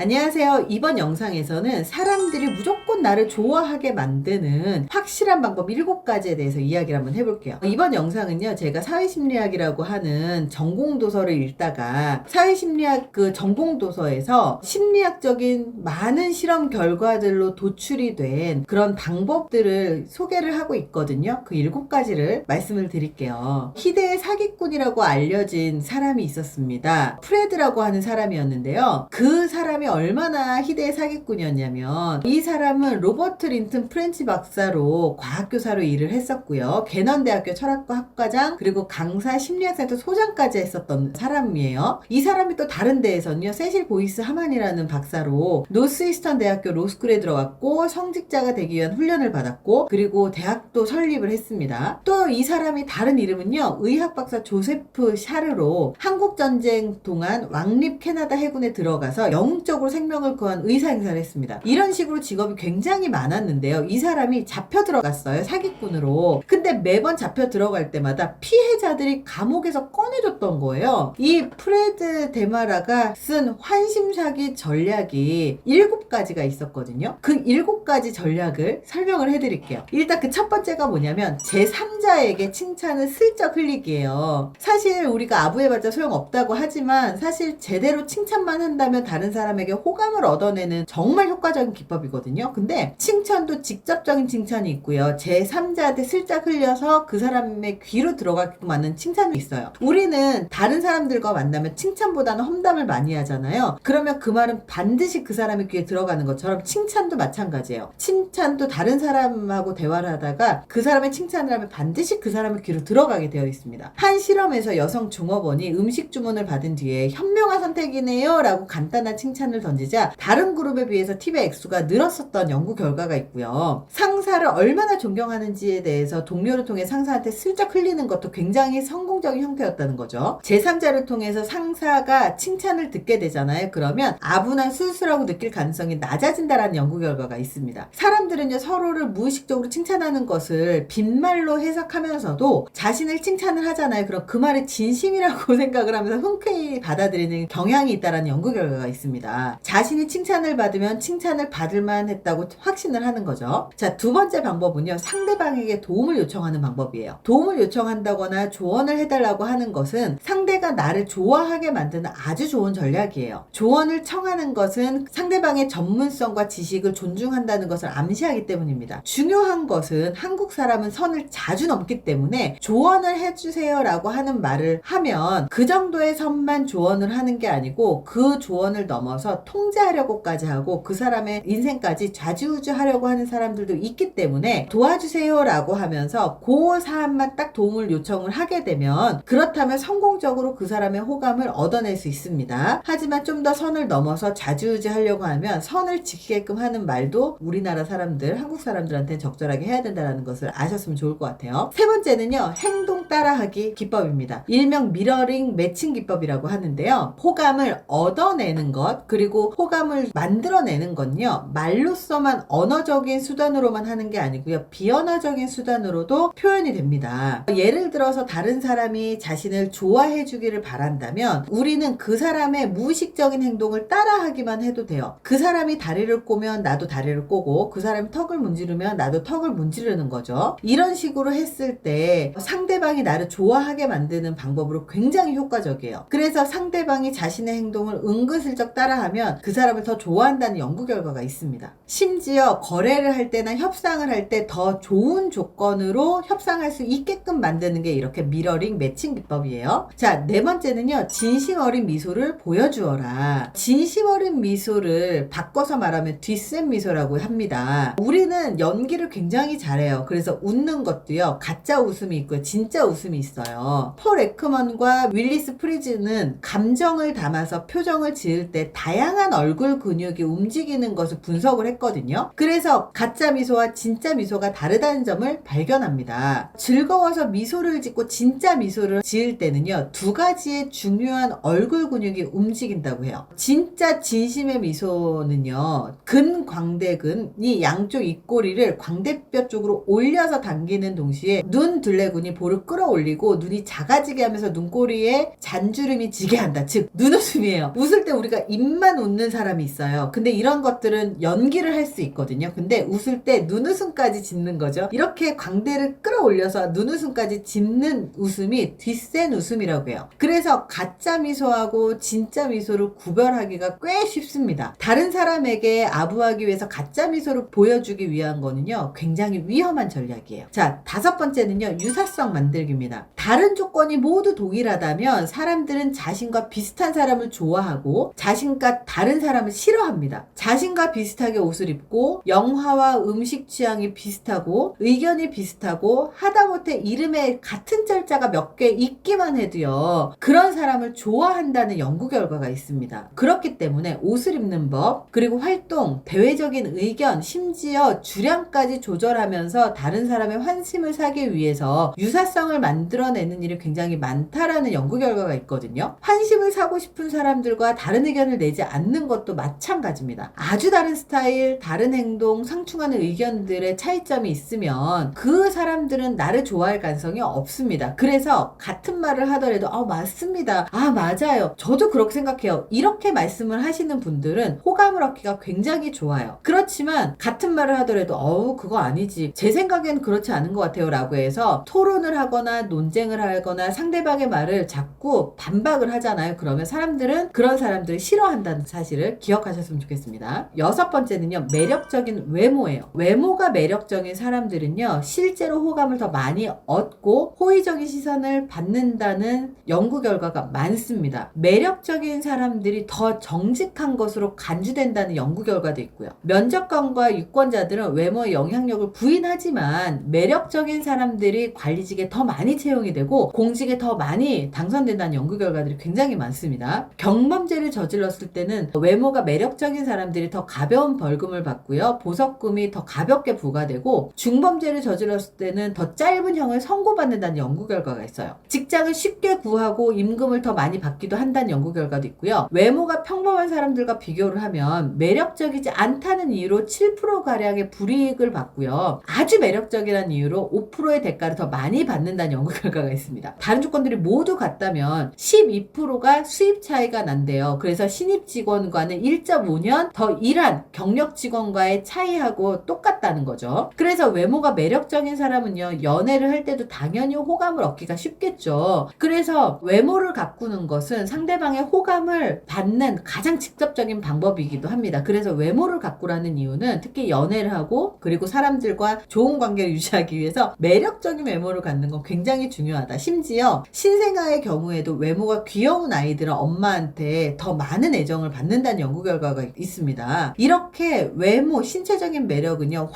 안녕하세요. 이번 영상에서는 사람들이 무조건 나를 좋아하게 만드는 확실한 방법 7가지에 대해서 이야기를 한번 해볼게요. 이번 영상은요, 제가 사회심리학이라고 하는 전공도서를 읽다가 사회심리학 그 전공도서에서 심리학적인 많은 실험 결과들로 도출이 된 그런 방법들을 소개를 하고 있거든요. 그 7가지를 말씀을 드릴게요. 희대의 사기꾼이라고 알려진 사람이 있었습니다. 프레드라고 하는 사람이었는데요. 그 사람이 얼마나 희대의 사기꾼이었냐면, 이 사람은 로버트 린튼 프렌치 박사로 과학교사로 일을 했었고요. 개넌대학교 철학과 학과장, 그리고 강사 심리학센터 소장까지 했었던 사람이에요. 이 사람이 또 다른 데에서는요, 세실 보이스 하만이라는 박사로 노스이스턴 대학교 로스쿨에 들어갔고 성직자가 되기 위한 훈련을 받았고, 그리고 대학도 설립을 했습니다. 또 이 사람이 다른 이름은요, 의학 박사 조세프 샤르로 한국전쟁 동안 왕립 캐나다 해군에 들어가서 영웅적으로 생명을 구한 의사 행사를 했습니다. 이런 식으로 직업이 굉장히 많았는데요. 이 사람이 잡혀 들어갔어요. 사기꾼으로. 근데 매번 잡혀 들어갈 때마다 피해자들이 감옥에서 꺼내줬던 거예요. 이 프레드 데마라가 쓴 환심사기 전략이 7가지가 있었거든요. 그 7가지 전략을 설명을 해드릴게요. 일단 그 첫 번째가 뭐냐면 제3자에게 칭찬을 슬쩍 흘리기예요. 사실 우리가 아부해봤자 소용없다고 하지만 사실 제대로 칭찬만 한다면 다른 사람에게 호감을 얻어내는 정말 효과적인 기법이거든요. 근데 칭찬도 직접적인 칭찬이 있고요. 제3자한테 슬쩍 흘려서 그 사람의 귀로 들어가게끔 하는 칭찬이 있어요. 우리는 다른 사람들과 만나면 칭찬보다는 험담을 많이 하잖아요. 그러면 그 말은 반드시 그 사람의 귀에 들어가는 것처럼 칭찬도 마찬가지예요. 칭찬도 다른 사람하고 대화를 하다가 그 사람의 칭찬을 하면 반드시 그 사람의 귀로 들어가게 되어 있습니다. 한 실험에서 여성 종업원이 음식 주문을 받은 뒤에 현명한 선택이네요 라고 간단한 칭찬을 던지자 다른 그룹에 비해서 팁의 액수가 늘었었던 연구 결과가 있고요. 상사를 얼마나 존경하는지에 대해서 동료를 통해 상사한테 슬쩍 흘리는 것도 굉장히 성공적인 형태였다는 거죠. 제3자를 통해서 상사가 칭찬을 듣게 되잖아요. 그러면 아부나 수술하고 느낄 가능성이 낮아진다라는 연구 결과가 있습니다. 사람들은요, 서로를 무의식적으로 칭찬하는 것을 빈말로 해석하면서도 자신을 칭찬을 하잖아요. 그럼 그 말이 진심이라고 생각을 하면서 흔쾌히 받아들이는 경향이 있다는 연구 결과가 있습니다. 자신이 칭찬을 받으면 칭찬을 받을만 했다고 확신을 하는 거죠. 자, 두 번째 방법은요, 상대방에게 도움을 요청하는 방법이에요. 도움을 요청한다거나 조언을 해달라고 하는 것은 상대가 나를 좋아하게 만드는 아주 좋은 전략이에요. 조언을 청하는 것은 상대방의 전문성과 지식을 존중한다는 것을 암시하기 때문입니다. 중요한 것은 한국 사람은 선을 자주 넘기 때문에 조언을 해주세요 라고 하는 말을 하면 그 정도의 선만 조언을 하는 게 아니고 그 조언을 넘어서 통제하려고까지 하고 그 사람의 인생까지 좌지우지하려고 하는 사람들도 있기 때문에 도와주세요 라고 하면서 그 사안만 딱 도움을 요청을 하게 되면 그렇다면 성공적으로 그 사람의 호감을 얻어낼 수 있습니다. 하지만 좀 더 선을 넘어서 좌지우지하려고 하면 선을 지키게끔 하는 말도 우리나라 사람들, 한국 사람들한테 적절하게 해야 된다는 것을 아셨으면 좋을 것 같아요. 세 번째는요, 행동 따라하기 기법입니다. 일명 미러링 매칭 기법이라고 하는데요. 호감을 얻어내는 것, 그리고 호감을 만들어내는 건요, 말로서만 언어적인 수단으로만 하는 게 아니고요, 비언어적인 수단으로도 표현이 됩니다. 예를 들어서 다른 사람이 자신을 좋아해 주기를 바란다면 우리는 그 사람의 무의식적인 행동을 따라하기만 해도 돼요. 그 사람이 다리를 꼬면 나도 다리를 꼬고, 그 사람이 턱을 문지르면 나도 턱을 문지르는 거죠. 이런 식으로 했을 때 상대방이 나를 좋아하게 만드는 방법으로 굉장히 효과적이에요. 그래서 상대방이 자신의 행동을 은근슬쩍 따라하면 그 사람을 더 좋아한다는 연구 결과가 있습니다. 심지어 거래를 할 때나 협상을 할 때 더 좋은 조건으로 협상할 수 있게끔 만드는 게 이렇게 미러링 매칭 기법이에요. 자, 네 번째는요, 진심 어린 미소를 보여주어라. 진심 어린 미소를 바꿔서 말하면 뒷셈 미소라고 합니다. 우리는 연기를 굉장히 잘해요. 그래서 웃는 것도요, 가짜 웃음이 있고요, 진짜 웃음이 있어요. 폴 에크먼과 윌리스 프리즈는 감정을 담아서 표정을 지을 때 다양한 얼굴 근육이 움직이는 것을 분석을 했거든요. 그래서 가짜 미소와 진짜 미소가 다르다는 점을 발견합니다. 즐거워서 미소를 짓고 진짜 미소를 지을 때는요, 2가지의 중요한 얼굴 근육이 움직인다고 해요. 진짜 진심의 미소는요, 근광대근이 양쪽 입꼬리를 광대뼈 쪽으로 올려서 당기는 동시에 눈 둘레근이 볼을 끌어올리고 눈이 작아지게 하면서 눈꼬리에 잔주름이 지게 한다. 즉 눈웃음이에요. 웃을 때 우리가 입만 입만 웃는 사람이 있어요. 근데 이런 것들은 연기를 할 수 있거든요. 근데 웃을 때 눈웃음까지 짓는 거죠. 이렇게 광대를 끌어올려서 눈웃음까지 짓는 웃음이 뒷센 웃음이라고 해요. 그래서 가짜 미소하고 진짜 미소를 구별하기가 꽤 쉽습니다. 다른 사람에게 아부하기 위해서 가짜 미소를 보여주기 위한 거는요, 굉장히 위험한 전략이에요. 자, 5번째는요, 유사성 만들기입니다. 다른 조건이 모두 동일하다면 사람들은 자신과 비슷한 사람을 좋아하고 자신과 다른 사람을 싫어합니다. 자신과 비슷하게 옷을 입고 영화와 음식 취향이 비슷하고 의견이 비슷하고 하다못해 이름에 같은 절자가 몇 개 있기만 해도요, 그런 사람을 좋아한다는 연구 결과가 있습니다. 그렇기 때문에 옷을 입는 법, 그리고 활동, 대외적인 의견, 심지어 주량까지 조절하면서 다른 사람의 환심을 사기 위해서 유사성을 만들어내는 일이 굉장히 많다라는 연구 결과가 있거든요. 환심을 사고 싶은 사람들과 다른 의견을 내지 않는 것도 마찬가지입니다. 아주 다른 스타일, 다른 행동, 상충하는 의견들의 차이점이 있으면 그 사람들은 나를 좋아할 가능성이 없습니다. 그래서 같은 말을 하더라도 맞습니다. 맞아요. 저도 그렇게 생각해요. 이렇게 말씀을 하시는 분들은 호감을 얻기가 굉장히 좋아요. 그렇지만 같은 말을 하더라도 그거 아니지. 제 생각엔 그렇지 않은 것 같아요. 라고 해서 토론을 하거나 논쟁을 하거나 상대방의 말을 자꾸 반박을 하잖아요. 그러면 사람들은 그런 사람들을 싫어한다는 사실을 기억하셨으면 좋겠습니다. 6번째는요. 매력적인 외모예요. 외모가 매력적인 사람들은요. 실제로 호감을 더 많이 얻고 호의적인 시선을 받는다는 연구 결과가 많습니다. 매력적인 사람들이 더 정직한 것으로 간주된다는 연구 결과도 있고요. 면접관과 유권자들은 외모의 영향력을 부인하지만 매력적인 사람들이 관리직에 더 많이 채용이 되고 공직에 더 많이 당선된다는 연구 결과들이 굉장히 많습니다. 경범죄를 저질렀을 때는 외모가 매력적인 사람들이 더 가벼운 벌금을 받고요. 보석금이 더 가볍게 부과되고 중범죄를 저질렀을 때는 더 짧은 형을 선고받는다는 연구 결과가 있어요. 직장을 쉽게 구하고 임금을 더 많이 받기도 한다는 연구 결과도 있고요. 외모가 평범한 사람들과 비교를 하면 매력적이지 않다는 이유로 7%가량의 불이익을 받고요. 아주 매력적이라는 이유로 5%의 대가를 더 많이 받는다는 연구 결과가 있습니다. 다른 조건들이 모두 같다면 12%가 수입 차이가 난대요. 그래서 신입 직원과는 1.5년 더 일한 경력 직원과의 차이하고 똑같다는 거죠. 그래서 외모가 매력적인 사람은요, 연애를 할 때도 당연히 호감을 얻기가 쉽겠죠. 그래서 외모를 가꾸는 것은 상대방의 호감을 받는 가장 직접적인 방법이기도 합니다. 그래서 외모를 가꾸라는 이유는 특히 연애를 하고 그리고 사람들과 좋은 관계를 유지하기 위해서 매력적인 외모를 갖는 건 굉장히 중요하다. 심지어 신생아의 경우에도 외모가 귀여운 아이들은 엄마한테 더 많은 애정을 받는다는 연구 결과가 있습니다. 이렇게 외모, 신체적인 매력은요,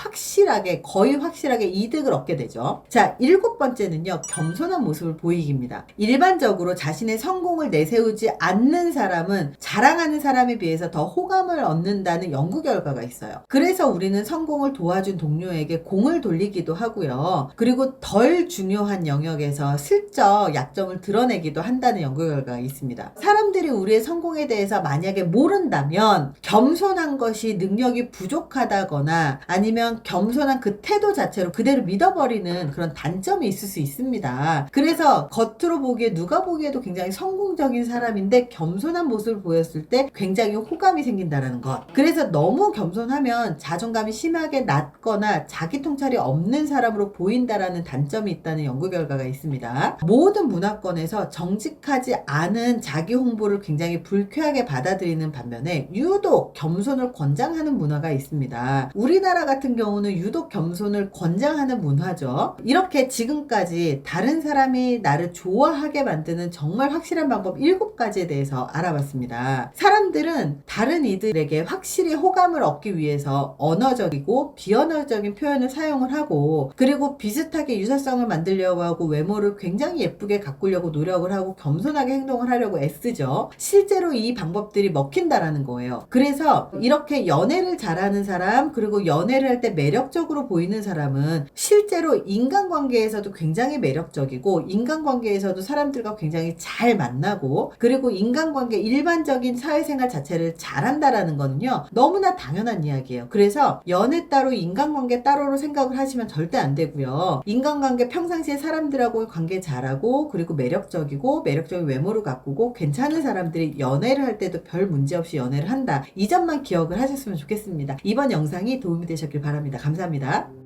거의 확실하게 이득을 얻게 되죠. 자, 7번째는요, 겸손한 모습을 보이기입니다. 일반적으로 자신의 성공을 내세우지 않는 사람은 자랑하는 사람에 비해서 더 호감을 얻는다는 연구 결과가 있어요. 그래서 우리는 성공을 도와준 동료에게 공을 돌리기도 하고요. 그리고 덜 중요한 영역에서 슬쩍 약점을 드러내기도 한다는 연구 결과가 있습니다. 사람들이 우리의 성공에 대해서 만약에 모른다면 겸손한 것이 능력이 부족하다거나 아니면 겸손한 그 태도 자체로 그대로 믿어버리는 그런 단점이 있을 수 있습니다. 그래서 겉으로 보기에 누가 보기에도 굉장히 성공적인 사람인데 겸손한 모습을 보였을 때 굉장히 호감이 생긴다는 것. 그래서 너무 겸손하면 자존감이 심하게 낮거나 자기 통찰이 없는 사람으로 보인다라는 단점이 있다는 연구 결과가 있습니다. 모든 문화권에서 정직하지 않은 자기 홍보를 굉장히 불쾌하게 받아들이는 반면에 유독 겸손을 권장하는 문화가 있습니다. 우리나라 같은 경우는 유독 겸손을 권장하는 문화죠. 이렇게 지금까지 다른 사람이 나를 좋아하게 만드는 정말 확실한 방법 7가지에 대해서 알아봤습니다. 사람들은 다른 이들에게 확실히 호감을 얻기 위해서 언어적이고 비언어적인 표현을 사용을 하고 그리고 비슷하게 유사성을 만들려고 하고 외모를 굉장히 예쁘게 가꾸려고 노력을 하고 겸손하게 행동을 하려고 애쓰죠. 실제로 이 방법들이 먹힌다라는 거예요. 그래서 이렇게 연애를 잘하는 사람 그리고 연애를 할 때 매력적으로 보이는 사람은 실제로 인간관계에서도 굉장히 매력적이고 인간관계에서도 사람들과 굉장히 잘 만나고 그리고 인간관계 일반적인 사회생활 자체를 잘한다라는 거는요 너무나 당연한 이야기예요. 그래서 연애 따로 인간관계 따로로 생각을 하시면 절대 안 되고요. 인간관계 평상시에 사람들하고 관계 잘하고 그리고 매력적이고 매력적인 외모를 가꾸고 괜찮은 사람들이 연애를 할 때도 별 별 문제 없이 연애를 한다. 이 점만 기억을 하셨으면 좋겠습니다. 이번 영상이 도움이 되셨길 바랍니다. 감사합니다.